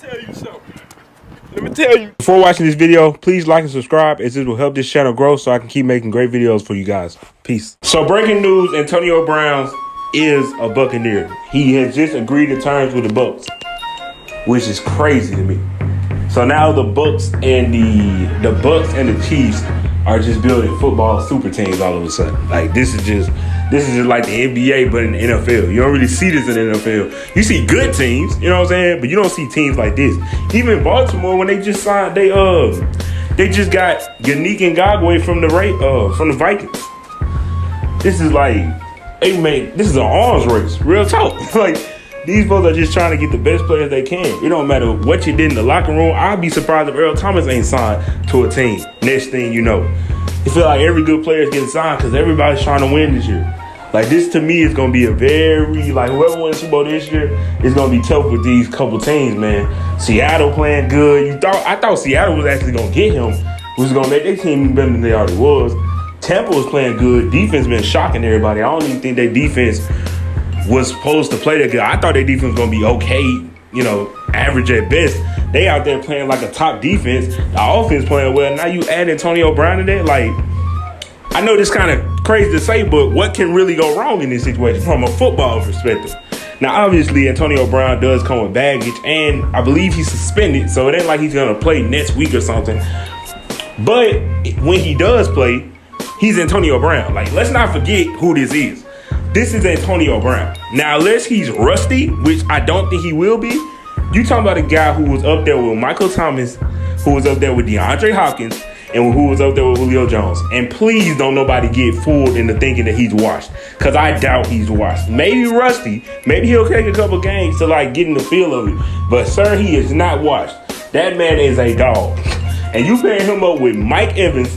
tell you something. Let me tell you. Before watching this video, please like and subscribe as this will help this channel grow so I can keep making great videos for you guys. Peace. So breaking news, Antonio Brown is a Buccaneer. He has just agreed to terms with the Bucs, which is crazy to me. So now the Bucs and the Bucs and the Chiefs are just building football super teams all of a sudden. Like this is just like the NBA, but in the NFL. You don't really see this in the NFL. You see good teams, you know what I'm saying, but you don't see teams like this. Even Baltimore, when they just signed, they just got Yannick Ngakoue from the Vikings. This is like, hey man, this is an arms race, real talk. Like these folks are just trying to get the best players they can. It don't matter what you did in the locker room. I'd be surprised if Earl Thomas ain't signed to a team. Next thing you know, you feel like every good player is getting signed because everybody's trying to win this year. Like this to me is gonna be a very whoever wins Super Bowl this year is gonna be tough with these couple teams, man. Seattle playing good. I thought Seattle was actually gonna get him, was gonna make their team better than they already was. Tampa was playing good. Defense been shocking everybody. I don't even think their defense was supposed to play that good. I thought their defense was gonna be okay, average at best. They out there playing like a top defense. The offense playing well. Now you add Antonio Brown to that, like. I know this kind of crazy to say, but what can really go wrong in this situation from a football perspective? Now, obviously, Antonio Brown does come with baggage, and I believe he's suspended, so it ain't like he's going to play next week or something. But when he does play, he's Antonio Brown. Like, let's not forget who this is. This is Antonio Brown. Now, unless he's rusty, which I don't think he will be, you talking about a guy who was up there with Michael Thomas, who was up there with DeAndre Hopkins, and who was up there with Julio Jones. And please don't nobody get fooled into thinking that he's washed, because I doubt he's washed. Maybe rusty. Maybe he'll take a couple games to get in the feel of it. But sir, he is not washed. That man is a dog. And you pairing him up with Mike Evans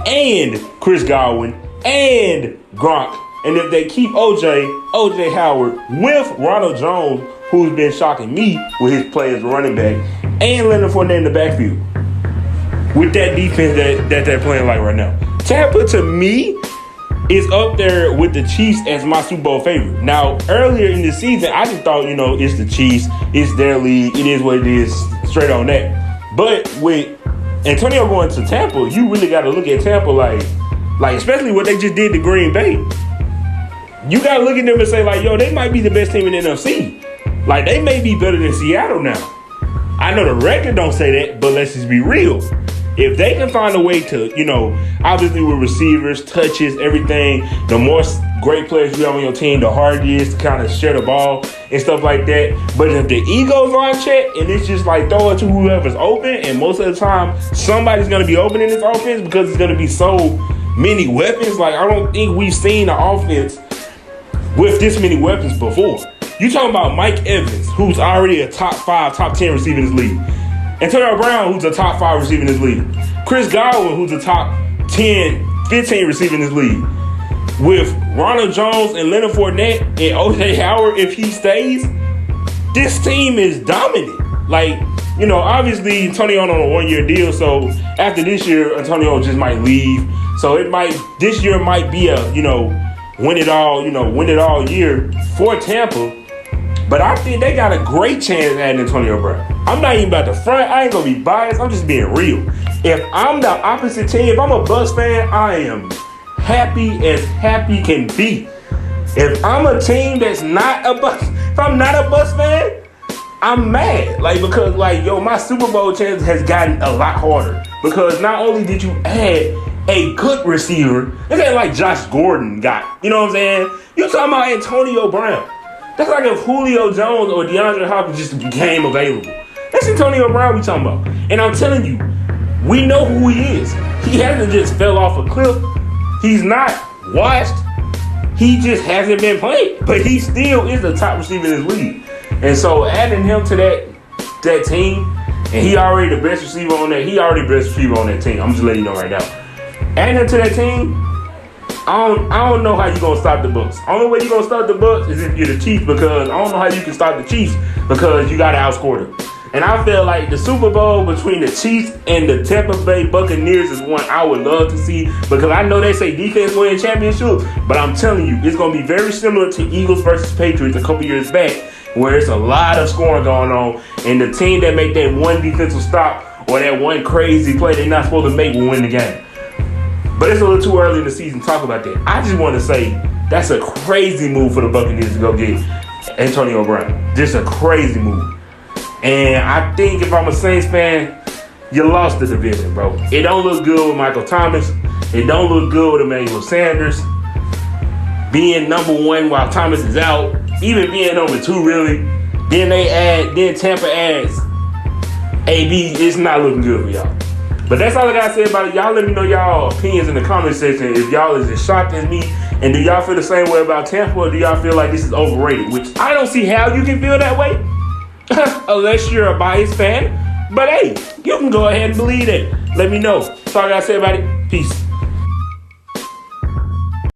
and Chris Godwin and Gronk. And if they keep OJ Howard with Ronald Jones, who's been shocking me with his play as a running back, and Leonard Fournette in the backfield, with that defense that they're playing like right now. Tampa, to me, is up there with the Chiefs as my Super Bowl favorite. Now, earlier in the season, I just thought, it's the Chiefs, it's their league, it is what it is, straight on that. But with Antonio going to Tampa, you really got to look at Tampa like especially what they just did to Green Bay. You got to look at them and say, they might be the best team in the NFC. Like, they may be better than Seattle now. I know the record don't say that, but let's just be real. If they can find a way to, obviously with receivers, touches, everything, the more great players you have on your team, the harder it is to kind of share the ball and stuff like that. But if the egos are in check and it's just throw it to whoever's open, and most of the time somebody's going to be open in this offense because it's going to be so many weapons. I don't think we've seen an offense with this many weapons before. You talking about Mike Evans, who's already a top 5, top 10 receiver in this league. Antonio Brown, who's a top 5 receiver in this league. Chris Godwin, who's a top 10, 15 receiver in this league. With Ronald Jones and Leonard Fournette and OJ Howard, if he stays, this team is dominant. Obviously, Antonio on a 1-year deal, so after this year, Antonio just might leave. So this year might be a, win it all year for Tampa. But I think they got a great chance at Antonio Brown. I'm not even about to front. I ain't going to be biased. I'm just being real. If I'm the opposite team, if I'm a Bucs fan, I am happy as happy can be. If I'm a team that's not a Bucs, if I'm not a Bucs fan, I'm mad. Because my Super Bowl chance has gotten a lot harder. Because not only did you add a good receiver, it ain't like Josh Gordon got. You know what I'm saying? You talking about Antonio Brown. That's like if Julio Jones or DeAndre Hopkins just became available. That's Antonio Brown we talking about. And I'm telling you, we know who he is. He hasn't just fell off a cliff. He's not washed. He just hasn't been playing. But he still is the top receiver in this league. And so adding him to that team, and he already the best receiver on that. He already the best receiver on that team. I'm just letting you know right now. Adding him to that team, I don't know how you're going to stop the Bucs. Only way you're going to stop the Bucs is if you're the Chiefs, because I don't know how you can stop the Chiefs because you got to outscore them. And I feel like the Super Bowl between the Chiefs and the Tampa Bay Buccaneers is one I would love to see, because I know they say defense wins championships, but I'm telling you, it's going to be very similar to Eagles versus Patriots a couple years back. where it's a lot of scoring going on, and the team that make that one defensive stop or that one crazy play they're not supposed to make will win the game. But it's a little too early in the season to talk about that. I just want to say that's a crazy move for the Buccaneers to go get Antonio Brown. Just a crazy move. And I think if I'm a Saints fan, you lost the division, bro. It don't look good with Michael Thomas. It don't look good with Emmanuel Sanders being number one while Thomas is out. Even being number two, really. Then Tampa adds AB. It's not looking good for y'all. But that's all I gotta say about it. Y'all let me know y'all opinions in the comment section. If y'all is as shocked as me, and do y'all feel the same way about Tampa, or do y'all feel like this is overrated? Which I don't see how you can feel that way, unless you're a biased fan. But hey, you can go ahead and believe it. Let me know. That's all I gotta say about it. Peace.